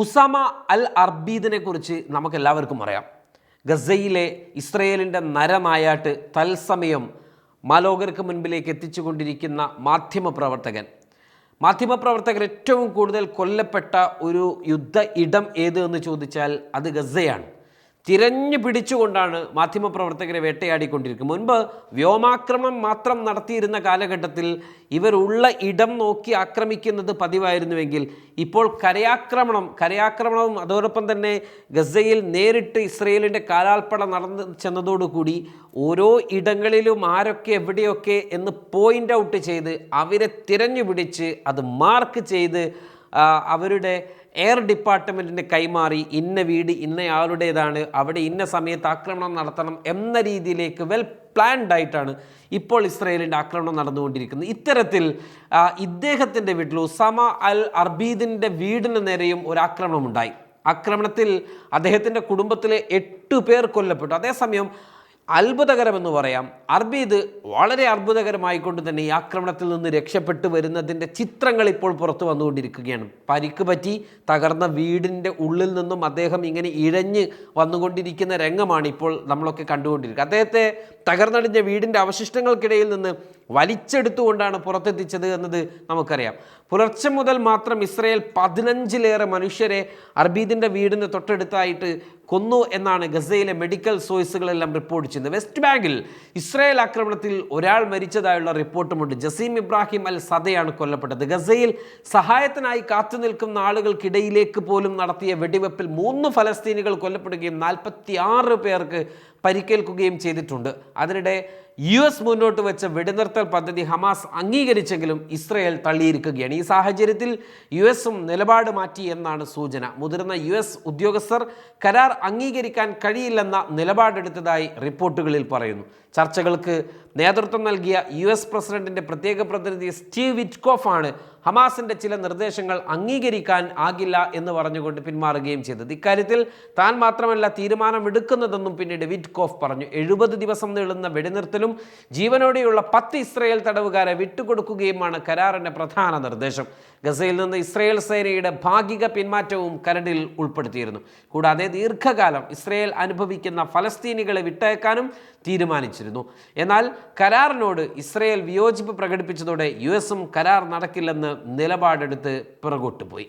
Usama അൽ അർബീദിനെ കുറിച്ച് നമുക്കെല്ലാവർക്കും അറിയാം. ഗസയിലെ ഇസ്രയേലിൻ്റെ നരനായാട്ട് തത്സമയം മാലോകർക്ക് മുൻപിലേക്ക് എത്തിച്ചുകൊണ്ടിരിക്കുന്ന മാധ്യമപ്രവർത്തകർ ഏറ്റവും കൂടുതൽ കൊല്ലപ്പെട്ട ഒരു യുദ്ധ ഇടം ഏത് എന്ന് ചോദിച്ചാൽ അത് ഗസയാണ്. തിരഞ്ഞു പിടിച്ചുകൊണ്ടാണ് മാധ്യമപ്രവർത്തകരെ വേട്ടയാടിക്കൊണ്ടിരിക്കുന്നത്. മുൻപ് വ്യോമാക്രമണം മാത്രം നടത്തിയിരുന്ന കാലഘട്ടത്തിൽ ഇവരുള്ള ഇടം നോക്കി ആക്രമിക്കുന്നത് പതിവായിരുന്നുവെങ്കിൽ ഇപ്പോൾ കരയാക്രമണവും അതോടൊപ്പം തന്നെ ഗസയിൽ നേരിട്ട് ഇസ്രയേലിൻ്റെ കാലാൾപ്പട നടന്നു ചെന്നതോടുകൂടി ഓരോ ഇടങ്ങളിലും ആരൊക്കെ എവിടെയൊക്കെ എന്ന് പോയിൻ്റ് ഔട്ട് ചെയ്ത് അവരെ തിരഞ്ഞു പിടിച്ച് അത് മാർക്ക് ചെയ്ത് അവരുടെ എയർ ഡിപ്പാർട്ട്മെൻറ്റിന് കൈമാറി ഇന്ന വീട് ഇന്നയാളുടേതാണ്, അവിടെ ഇന്ന സമയത്ത് ആക്രമണം നടത്തണം എന്ന രീതിയിലേക്ക് വെൽ പ്ലാൻഡ് ആയിട്ടാണ് ഇപ്പോൾ ഇസ്രയേലിൻ്റെ ആക്രമണം നടന്നുകൊണ്ടിരിക്കുന്നത്. ഇത്തരത്തിൽ ഇദ്ദേഹത്തിൻ്റെ വീട്ടിൽ ഉസാമ അൽ അർബീദിൻ്റെ വീടിന് നേരെയും ഒരു ആക്രമണം ഉണ്ടായി. ആക്രമണത്തിൽ അദ്ദേഹത്തിൻ്റെ കുടുംബത്തിലെ 8 പേർ കൊല്ലപ്പെട്ടു. അതേസമയം അത്ഭുതകരമെന്ന് പറയാം, അർബീദ് വളരെ അത്ഭുതകരമായിക്കൊണ്ട് തന്നെ ഈ ആക്രമണത്തിൽ നിന്ന് രക്ഷപ്പെട്ടു വരുന്നതിൻ്റെ ചിത്രങ്ങൾ ഇപ്പോൾ പുറത്തു വന്നുകൊണ്ടിരിക്കുകയാണ്. പരിക്ക് പറ്റി തകർന്ന വീടിൻ്റെ ഉള്ളിൽ നിന്നും അദ്ദേഹം ഇങ്ങനെ ഇഴഞ്ഞ് വന്നുകൊണ്ടിരിക്കുന്ന രംഗമാണ് ഇപ്പോൾ നമ്മളൊക്കെ കണ്ടുകൊണ്ടിരിക്കുക. അദ്ദേഹത്തെ തകർന്നടിഞ്ഞ വീടിൻ്റെ അവശിഷ്ടങ്ങൾക്കിടയിൽ നിന്ന് വലിച്ചെടുത്തുകൊണ്ടാണ് പുറത്തെത്തിച്ചത് എന്നത് നമുക്കറിയാം. പുലർച്ചെ മുതൽ മാത്രം ഇസ്രയേൽ 15-ലേറെ മനുഷ്യരെ അർബീദിൻ്റെ വീടിന് തൊട്ടടുത്തായിട്ട് കൊന്നു എന്നാണ് ഗസയിലെ മെഡിക്കൽ സോഴ്സുകളെല്ലാം റിപ്പോർട്ട് ചെയ്യുന്നത്. വെസ്റ്റ് ബാങ്കിൽ ഇസ്രായേൽ ആക്രമണത്തിൽ ഒരാൾ മരിച്ചതായുള്ള റിപ്പോർട്ടുമുണ്ട്. ജസീം ഇബ്രാഹിം അൽ സദയാണ് കൊല്ലപ്പെട്ടത്. ഗസയിൽ സഹായത്തിനായി കാത്തു നിൽക്കുന്ന ആളുകൾക്കിടയിലേക്ക് പോലും നടത്തിയ വെടിവെപ്പിൽ 3 ഫലസ്തീനികൾ കൊല്ലപ്പെടുകയും 46 പേർക്ക് പരിക്കേൽക്കുകയും ചെയ്തിട്ടുണ്ട്. അതിനിടെ US മുന്നോട്ട് വെച്ച വെടിനിർത്തൽ പദ്ധതി ഹമാസ് അംഗീകരിച്ചെങ്കിലും ഇസ്രയേൽ തള്ളിയിരിക്കുകയാണ്. ഈ സാഹചര്യത്തിൽ US നിലപാട് മാറ്റി എന്നാണ് സൂചന. മുതിർന്ന US ഉദ്യോഗസ്ഥർ കരാർ അംഗീകരിക്കാൻ കഴിയില്ലെന്ന നിലപാടെടുത്തതായി റിപ്പോർട്ടുകളിൽ പറയുന്നു. ചർച്ചകൾക്ക് നേതൃത്വം നൽകിയ US പ്രസിഡന്റിന്റെ പ്രത്യേക പ്രതിനിധി സ്റ്റീവ് വിറ്റ്കോഫ് ആണ് ഹമാസിന്റെ ചില നിർദ്ദേശങ്ങൾ അംഗീകരിക്കാൻ ആകില്ല എന്ന് പറഞ്ഞുകൊണ്ട് പിന്മാറുകയും ചെയ്തത്. ഇക്കാര്യത്തിൽ താൻ മാത്രമല്ല തീരുമാനമെടുക്കുന്നതെന്നും പിന്നീട് വിറ്റ്കോഫ് പറഞ്ഞു. 70 ദിവസം നീളുന്ന വെടിനിർത്തലും ജീവനോടെയുള്ള 10 ഇസ്രയേൽ തടവുകാരെ വിട്ടുകൊടുക്കുകയുമാണ് കരാറിന്റെ പ്രധാന നിർദ്ദേശം. ഗസയിൽ നിന്ന് ഇസ്രയേൽ സേനയുടെ ഭാഗിക പിന്മാറ്റവും കരടിൽ ഉൾപ്പെടുത്തിയിരുന്നു. കൂടാതെ ദീർഘകാലം ഇസ്രയേൽ അനുഭവിക്കുന്ന ഫലസ്തീനികളെ വിട്ടയക്കാനും തീരുമാനിച്ചിരുന്നു. എന്നാൽ കരാറിനോട് ഇസ്രയേൽ വിയോജിപ്പ് പ്രകടിപ്പിച്ചതോടെ US കരാർ നടക്കില്ലെന്ന് നിലപാടെടുത്ത് പിറകോട്ടുപോയി.